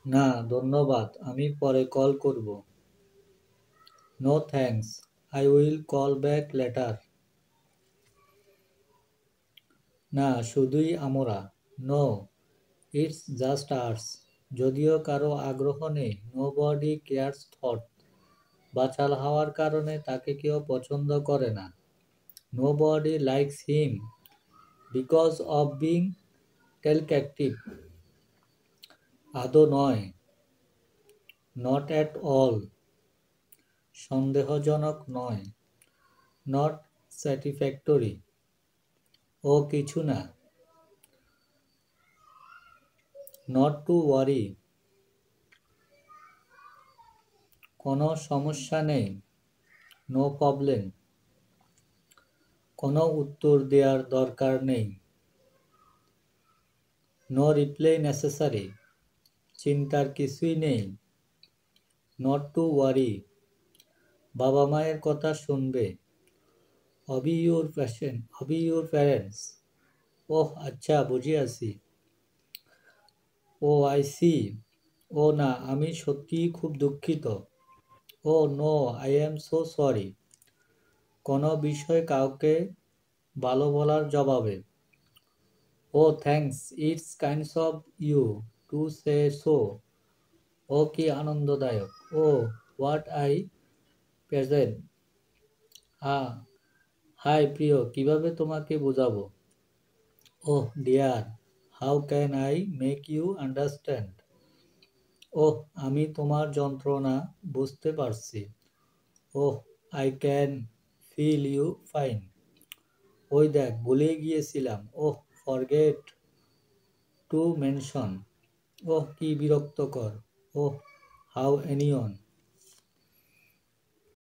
না, ধন্যবাদ। আমি পরে কল করব। No thanks. I will call back later. না, শুধুই আমরা। No, it's just ours. যদিও কারো আগ্রহ নেই। Nobody cares thought. বাচাল হওয়ার কারণে তাকে কেউ পছন্দ করে না। Nobody likes him because of being talkative. আদৌ নয়। Not at all. সন্দেহজনক নয়। Not satisfactory. ও কিছু না। Not to worry. কোনো সমস্যা নেই। No problem. কোনো উত্তর দেওয়ার দরকার নেই। No reply necessary. চিন্তার কিছুই নেই। Not to worry. বাবা মায়ের কথা শুনবে। অবি ইউর প্যারেন্টস। ওহ আচ্ছা, বুঝিয়াছি। ও আই সি। ও না, আমি সত্যিই খুব দুঃখিত। Oh no, I am so sorry. কোনো বিষয় কাউকে ভালো বলার জবাবে। Oh thanks, it's kinds of you to say so. ও কি আনন্দদায়ক। Oh what I present. Hi প্রিয়, কিভাবে তোমাকে বোঝাবো। Oh dear, how can I make you understand. ওহ, আমি তোমার যন্ত্রণা বুঝতে পারছি। Oh, I can feel you fine. ওই দেখ, ভুলেই গিয়েছিলাম। Oh, forget to mention. ওহ, কি বিরক্তকর। ওহ, হাউ অ্যানিয়ন।